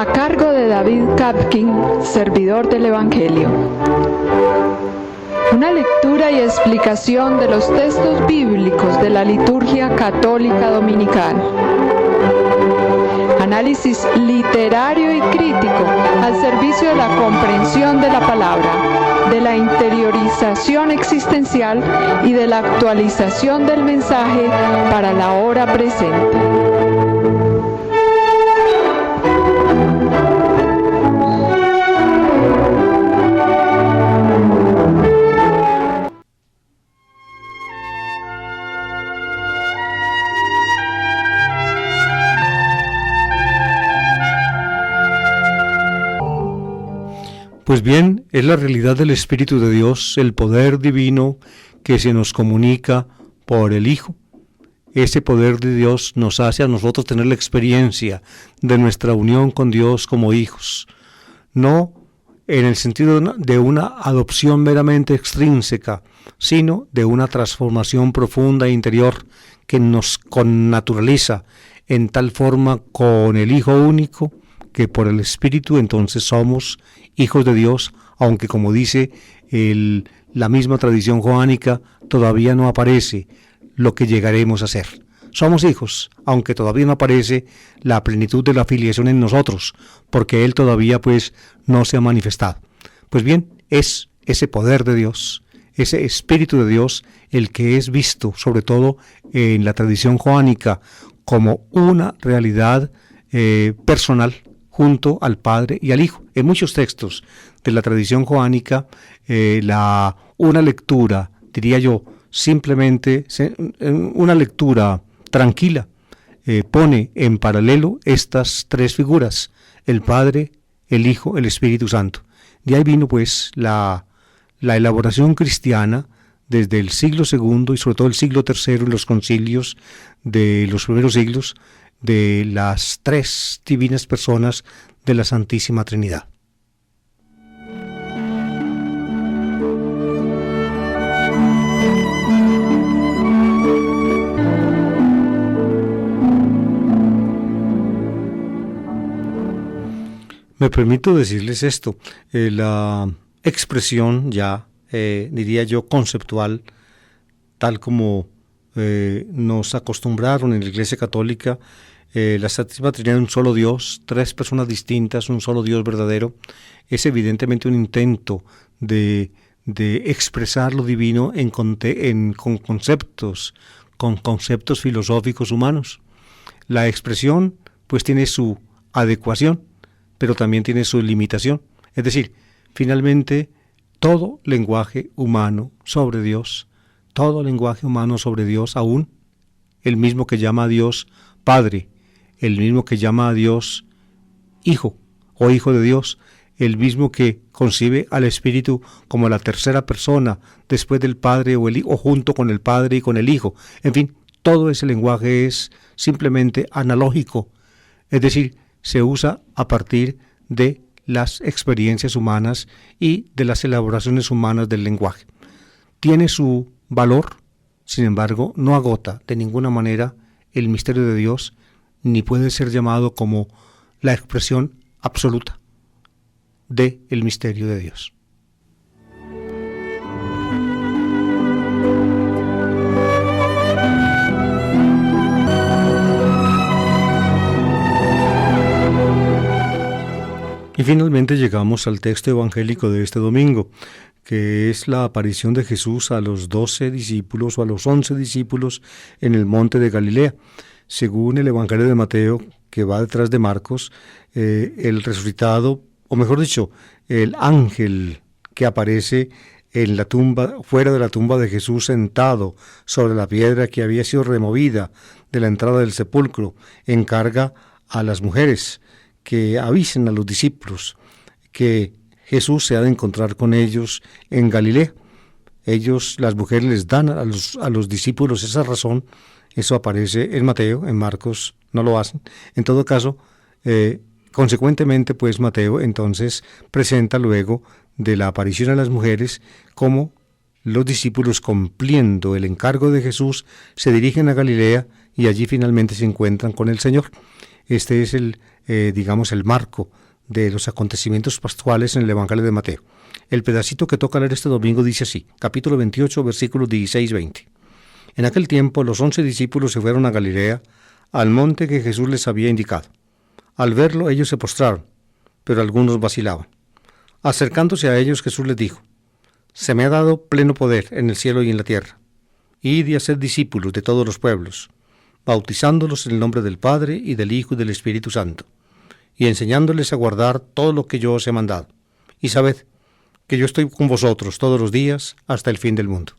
a cargo de David Kapkin, servidor del Evangelio. Una lectura y explicación de los textos bíblicos de la liturgia católica dominical. Análisis literario y crítico al servicio de la comprensión de la palabra, de la interiorización existencial y de la actualización del mensaje para la hora presente. Pues bien, es la realidad del Espíritu de Dios, el poder divino que se nos comunica por el Hijo. Ese poder de Dios nos hace a nosotros tener la experiencia de nuestra unión con Dios como hijos, no en el sentido de una adopción meramente extrínseca, sino de una transformación profunda e interior que nos connaturaliza en tal forma con el Hijo único, que por el Espíritu entonces somos hijos de Dios, aunque como dice la misma tradición joánica, todavía no aparece lo que llegaremos a ser. Somos hijos, aunque todavía no aparece la plenitud de la filiación en nosotros, porque Él todavía no se ha manifestado. Pues bien, es ese poder de Dios, ese Espíritu de Dios, el que es visto, sobre todo en la tradición joánica, como una realidad personal, junto al Padre y al Hijo. En muchos textos de la tradición joánica, una lectura, diría yo, simplemente una lectura tranquila, pone en paralelo estas tres figuras, el Padre, el Hijo, el Espíritu Santo. De ahí vino la elaboración cristiana desde el siglo II y sobre todo el siglo III y los concilios de los primeros siglos, de las tres divinas personas de la Santísima Trinidad. Me permito decirles esto, la expresión ya, diría yo, conceptual, tal como nos acostumbraron en la Iglesia Católica, la Santísima Trinidad, un solo Dios, tres personas distintas, un solo Dios verdadero, es evidentemente un intento de expresar lo divino con conceptos filosóficos humanos. La expresión tiene su adecuación, pero también tiene su limitación. Es decir, finalmente, todo lenguaje humano sobre Dios, aún el mismo que llama a Dios Padre, el mismo que llama a Dios Hijo o Hijo de Dios, el mismo que concibe al Espíritu como la tercera persona después del Padre o el Hijo, o junto con el Padre y con el Hijo. En fin, todo ese lenguaje es simplemente analógico, es decir, se usa a partir de las experiencias humanas y de las elaboraciones humanas del lenguaje. Tiene su valor, sin embargo, no agota de ninguna manera el misterio de Dios, ni puede ser llamado como la expresión absoluta del misterio de Dios. Y finalmente llegamos al texto evangélico de este domingo, que es la aparición de Jesús a los 12 discípulos o a los 11 discípulos en el monte de Galilea. Según el Evangelio de Mateo, que va detrás de Marcos, el resucitado, o mejor dicho, el ángel que aparece en la tumba, fuera de la tumba de Jesús, sentado sobre la piedra que había sido removida de la entrada del sepulcro, encarga a las mujeres que avisen a los discípulos que Jesús se ha de encontrar con ellos en Galilea. Las mujeres les dan a los discípulos esa razón. Eso aparece en Mateo, en Marcos no lo hacen. En todo caso, consecuentemente, Mateo entonces presenta luego de la aparición a las mujeres como los discípulos, cumpliendo el encargo de Jesús, se dirigen a Galilea y allí finalmente se encuentran con el Señor. Este es el digamos, el marco de los acontecimientos pascuales en el Evangelio de Mateo. El pedacito que toca leer este domingo dice así, capítulo 28, versículos 16-20. En aquel tiempo los 11 discípulos se fueron a Galilea, al monte que Jesús les había indicado. Al verlo ellos se postraron, pero algunos vacilaban. Acercándose a ellos Jesús les dijo, se me ha dado pleno poder en el cielo y en la tierra. Id y haced discípulos de todos los pueblos, bautizándolos en el nombre del Padre y del Hijo y del Espíritu Santo, y enseñándoles a guardar todo lo que yo os he mandado. Y sabed que yo estoy con vosotros todos los días hasta el fin del mundo.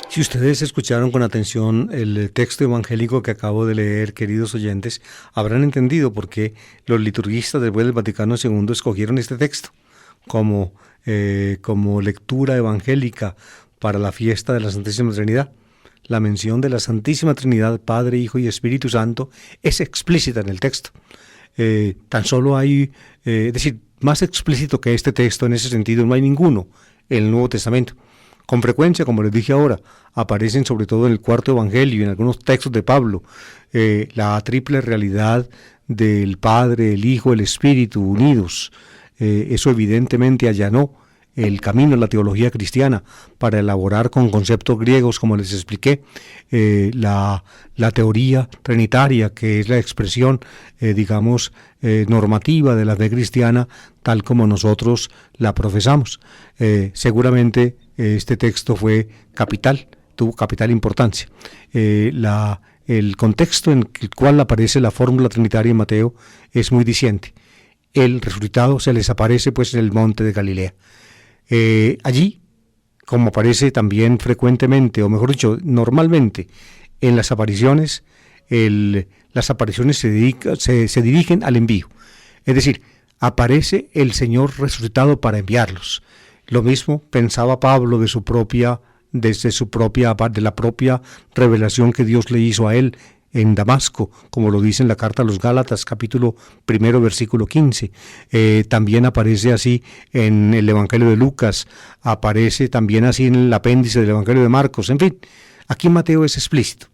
Si ustedes escucharon con atención el texto evangélico que acabo de leer, queridos oyentes, habrán entendido por qué los liturgistas después del Vaticano II escogieron este texto como lectura evangélica para la fiesta de la Santísima Trinidad. La mención de la Santísima Trinidad, Padre, Hijo y Espíritu Santo, es explícita en el texto. Tan solo hay, es decir, más explícito que este texto en ese sentido no hay ninguno en el Nuevo Testamento. Con frecuencia, como les dije ahora, aparecen sobre todo en el cuarto evangelio y en algunos textos de Pablo, la triple realidad del Padre, el Hijo, el Espíritu unidos. Eso evidentemente allanó el camino de la teología cristiana para elaborar con conceptos griegos, como les expliqué, la teoría trinitaria, que es la expresión, normativa de la fe cristiana, tal como nosotros la profesamos. Seguramente este texto fue capital, tuvo capital importancia. El contexto en el cual aparece la fórmula trinitaria en Mateo es muy diciente. El resucitado se les aparece pues en el monte de Galilea. Allí, como aparece también frecuentemente, o mejor dicho, normalmente, en las apariciones, las apariciones se dirigen al envío. Es decir, aparece el Señor resucitado para enviarlos. Lo mismo pensaba Pablo de la propia revelación que Dios le hizo a él en Damasco, como lo dice en la carta a los Gálatas, capítulo 1, versículo 15. También aparece así en el Evangelio de Lucas, aparece también así en el apéndice del Evangelio de Marcos. En fin, aquí Mateo es explícito.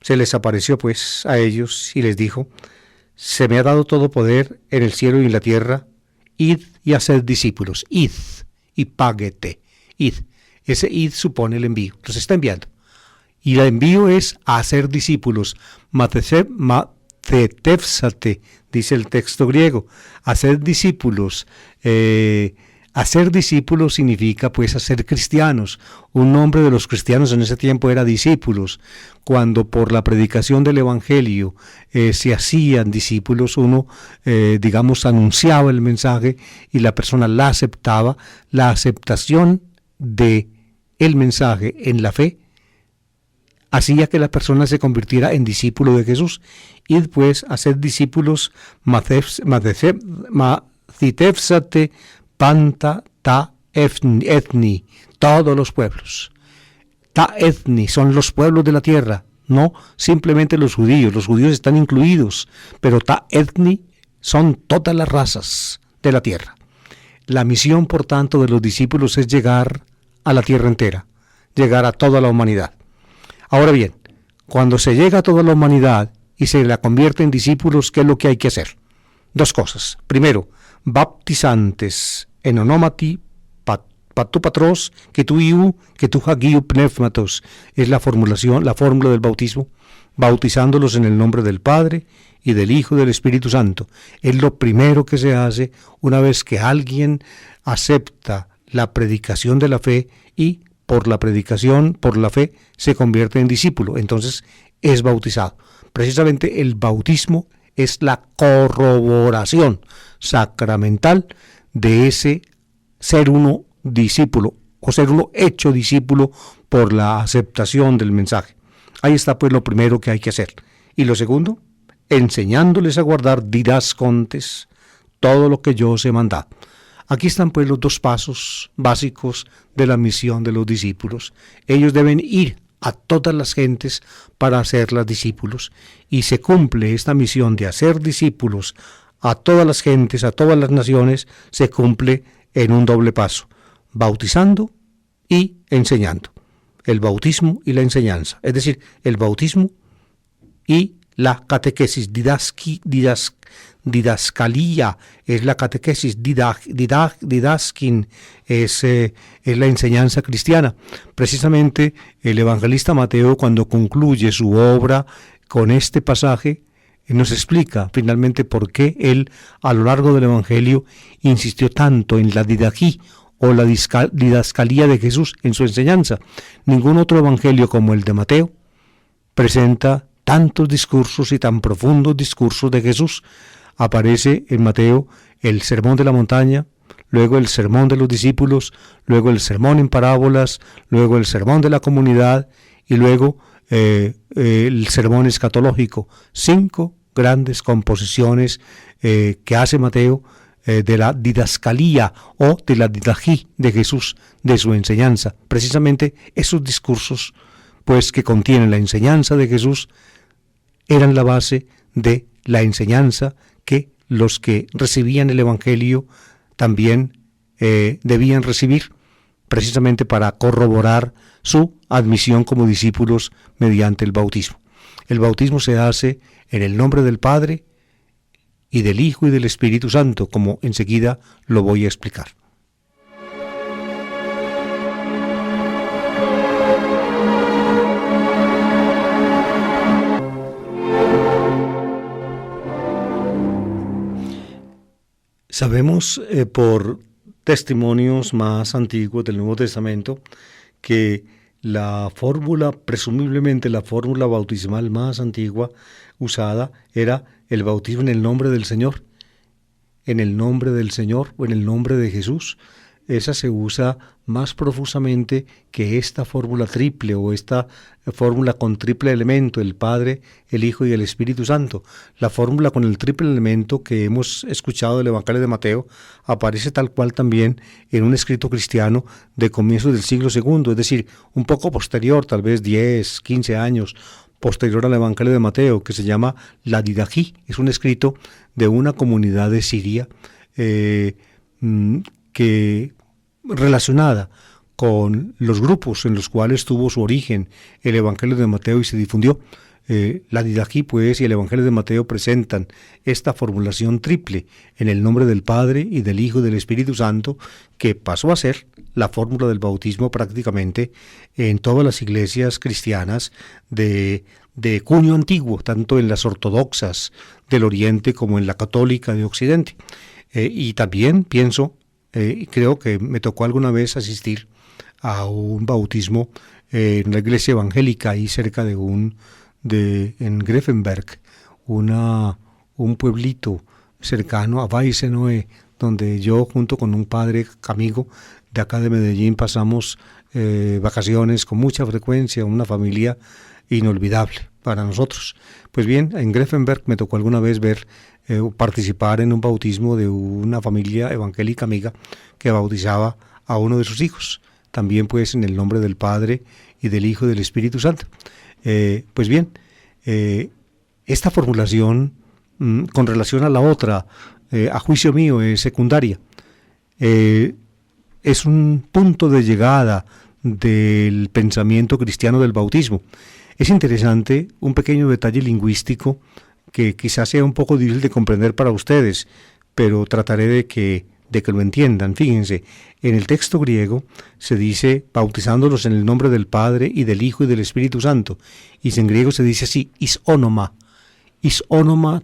Se les apareció pues a ellos y les dijo, se me ha dado todo poder en el cielo y en la tierra, id y haced discípulos, id y páguete, id. Ese id supone el envío, los está enviando. Y el envío es a hacer discípulos, matetefsate, dice el texto griego, hacer discípulos. Hacer discípulos significa pues hacer cristianos. Un nombre de los cristianos en ese tiempo era discípulos. Cuando por la predicación del Evangelio se hacían discípulos, uno anunciaba el mensaje y la persona la aceptaba. La aceptación de el mensaje en la fe hacía que la persona se convirtiera en discípulo de Jesús. Y después hacer discípulos, matitefsate, panta ta etni, todos los pueblos. Ta etni son los pueblos de la tierra, no simplemente los judíos están incluidos, pero ta etni son todas las razas de la tierra. La misión, por tanto, de los discípulos es llegar a la tierra entera, llegar a toda la humanidad. Ahora bien, cuando se llega a toda la humanidad y se la convierte en discípulos, ¿qué es lo que hay que hacer? Dos cosas. Primero, baptizantes en onomati patu patros que tu hagiu pneumatos, es la fórmula del bautismo, bautizándolos en el nombre del Padre y del Hijo y del Espíritu Santo. Es lo primero que se hace una vez que alguien acepta la predicación de la fe y por la predicación, por la fe, se convierte en discípulo. Entonces es bautizado. Precisamente el bautismo es la corroboración sacramental de ese ser uno discípulo o ser uno hecho discípulo por la aceptación del mensaje. Ahí está pues lo primero que hay que hacer. Y lo segundo, enseñándoles a guardar didascontes todo lo que yo os he mandado. Aquí están pues los dos pasos básicos de la misión de los discípulos. Ellos deben ir a todas las gentes para hacerlas discípulos, y se cumple esta misión de hacer discípulos a todas las gentes, a todas las naciones, se cumple en un doble paso, bautizando y enseñando. El bautismo y la enseñanza, es decir, el bautismo y la catequesis, didascalía es la catequesis, didaskin es la enseñanza cristiana. Precisamente el evangelista Mateo, cuando concluye su obra con este pasaje, nos explica finalmente por qué él a lo largo del evangelio insistió tanto en la didaquí o la didascalía de Jesús en su enseñanza. Ningún otro evangelio como el de Mateo presenta tantos discursos y tan profundos discursos de Jesús. Aparece en Mateo el sermón de la montaña, luego el sermón de los discípulos, luego el sermón en parábolas, luego el sermón de la comunidad y luego el sermón escatológico. 5 grandes composiciones que hace Mateo de la didascalía o de la didaquí de Jesús, de su enseñanza. Precisamente esos discursos, pues, que contienen la enseñanza de Jesús, eran la base de la enseñanza que los que recibían el Evangelio también debían recibir, precisamente para corroborar su admisión como discípulos mediante el bautismo. El bautismo se hace en el nombre del Padre y del Hijo y del Espíritu Santo, como enseguida lo voy a explicar. Sabemos por testimonios más antiguos del Nuevo Testamento que la fórmula, presumiblemente la fórmula bautismal más antigua usada era el bautismo en el nombre del Señor, en el nombre del Señor o en el nombre de Jesús. Esa se usa más profusamente que esta fórmula triple o esta fórmula con triple elemento, el Padre, el Hijo y el Espíritu Santo. La fórmula con el triple elemento que hemos escuchado del Evangelio de Mateo aparece tal cual también en un escrito cristiano de comienzos del siglo II, es decir, un poco posterior, tal vez 10, 15 años posterior al Evangelio de Mateo, que se llama la Didaquí. Es un escrito de una comunidad de Siria que relacionada con los grupos en los cuales tuvo su origen el Evangelio de Mateo y se difundió. La Didaquí, pues, y el Evangelio de Mateo presentan esta formulación triple en el nombre del Padre y del Hijo y del Espíritu Santo, que pasó a ser la fórmula del bautismo prácticamente en todas las iglesias cristianas de cuño antiguo, tanto en las ortodoxas del Oriente como en la católica de Occidente. Y también pienso, creo que me tocó alguna vez asistir a un bautismo en la iglesia evangélica ahí cerca en Grefenberg, un pueblito cercano a Weißenohe, donde yo junto con un padre amigo de acá de Medellín pasamos vacaciones con mucha frecuencia, una familia inolvidable para nosotros. Pues bien, en Grefenberg me tocó alguna vez participar en un bautismo de una familia evangélica amiga que bautizaba a uno de sus hijos, también pues en el nombre del Padre y del Hijo y del Espíritu Santo. Pues bien, esta formulación con relación a la otra, a juicio mío, es secundaria. Es un punto de llegada del pensamiento cristiano del bautismo. Es interesante un pequeño detalle lingüístico que quizás sea un poco difícil de comprender para ustedes, pero trataré de que lo entiendan. Fíjense, en el texto griego se dice bautizándolos en el nombre del Padre y del Hijo y del Espíritu Santo, y en griego se dice así, is onoma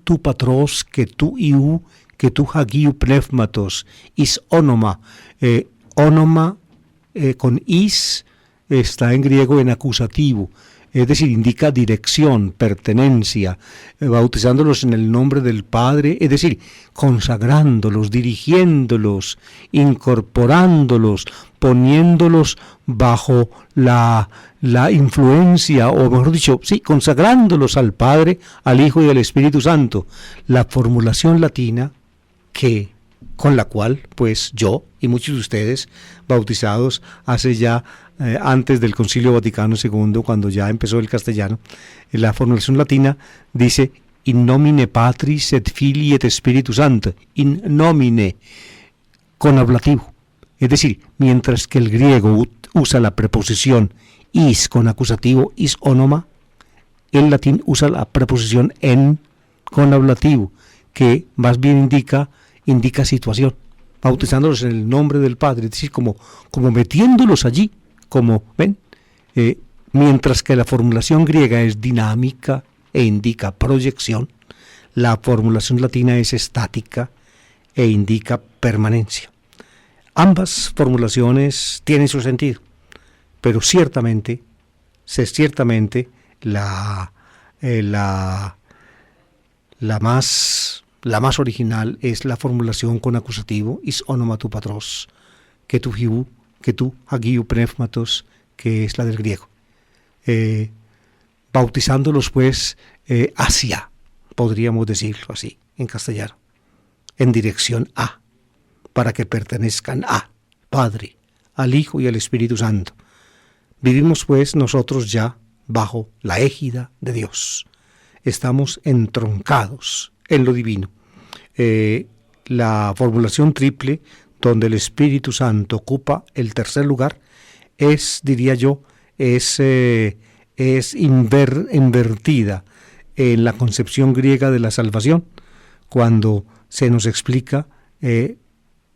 tu patros que tu iu que tu hagiu pneumatos, is onoma. Onoma con is está en griego en acusativo, es decir, indica dirección, pertenencia, bautizándolos en el nombre del Padre, es decir, consagrándolos, dirigiéndolos, incorporándolos, poniéndolos bajo la influencia, o mejor dicho, sí, consagrándolos al Padre, al Hijo y al Espíritu Santo. La formulación latina con la cual, pues, yo y muchos de ustedes, bautizados hace ya antes del Concilio Vaticano II, cuando ya empezó el castellano, la formulación latina dice in nomine Patris et Filii et Spiritus Sancti, in nomine, con ablativo, Es decir, mientras que el griego usa la preposición is con acusativo, is onoma, el latín usa la preposición en con ablativo, que más bien indica situación, bautizándolos en el nombre del Padre, es decir, como metiéndolos allí, como ven, mientras que la formulación griega es dinámica e indica proyección, la formulación latina es estática e indica permanencia. Ambas formulaciones tienen su sentido, pero ciertamente la más original es la formulación con acusativo, is onomatu patros, que tu hagiu pneummatos, que es la del griego. Bautizándolos pues hacia, podríamos decirlo así, en castellano, en dirección a, para que pertenezcan a Padre, al Hijo y al Espíritu Santo. Vivimos pues nosotros ya bajo la égida de Dios. Estamos entroncados en lo divino. La formulación triple, donde el Espíritu Santo ocupa el tercer lugar, diría yo, es invertida en la concepción griega de la salvación, cuando se nos explica,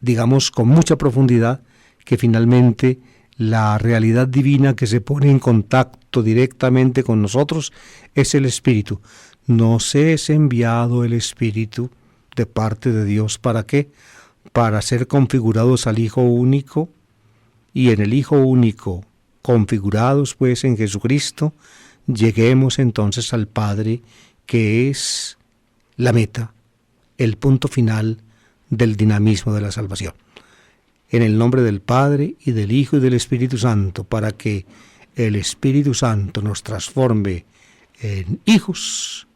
digamos, con mucha profundidad, que finalmente la realidad divina que se pone en contacto directamente con nosotros es el Espíritu. Nos es enviado el Espíritu de parte de Dios. ¿Para qué? Para ser configurados al Hijo único, y en el Hijo único, configurados pues en Jesucristo, lleguemos entonces al Padre, que es la meta, el punto final del dinamismo de la salvación. En el nombre del Padre, y del Hijo, y del Espíritu Santo, para que el Espíritu Santo nos transforme en hijos,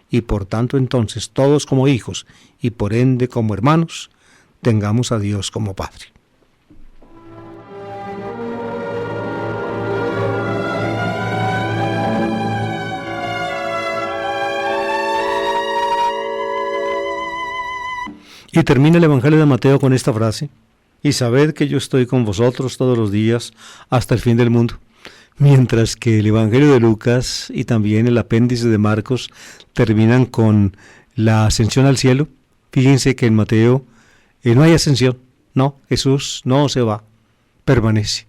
y por tanto entonces todos como hijos, y por ende como hermanos, tengamos a Dios como Padre. Y termina el Evangelio de Mateo con esta frase: y sabed que yo estoy con vosotros todos los días hasta el fin del mundo. Mientras que el Evangelio de Lucas y también el apéndice de Marcos terminan con la ascensión al cielo. Fíjense que en Mateo no hay ascensión, no, Jesús no se va, permanece.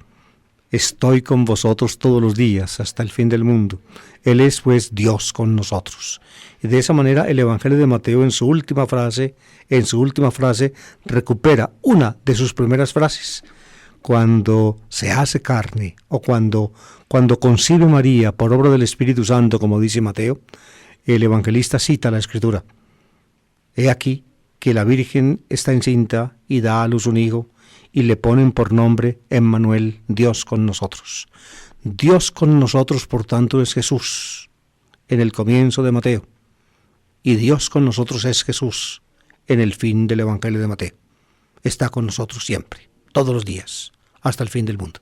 Estoy con vosotros todos los días hasta el fin del mundo. Él es pues Dios con nosotros. Y de esa manera el Evangelio de Mateo en su última frase recupera una de sus primeras frases. Cuando se hace carne, o cuando concibe María por obra del Espíritu Santo, como dice Mateo, el evangelista cita la Escritura. He aquí que la Virgen está encinta y da a luz un hijo, y le ponen por nombre Emmanuel, Dios con nosotros. Dios con nosotros, por tanto, es Jesús en el comienzo de Mateo, y Dios con nosotros es Jesús en el fin del Evangelio de Mateo. Está con nosotros siempre, todos los días, hasta el fin del mundo.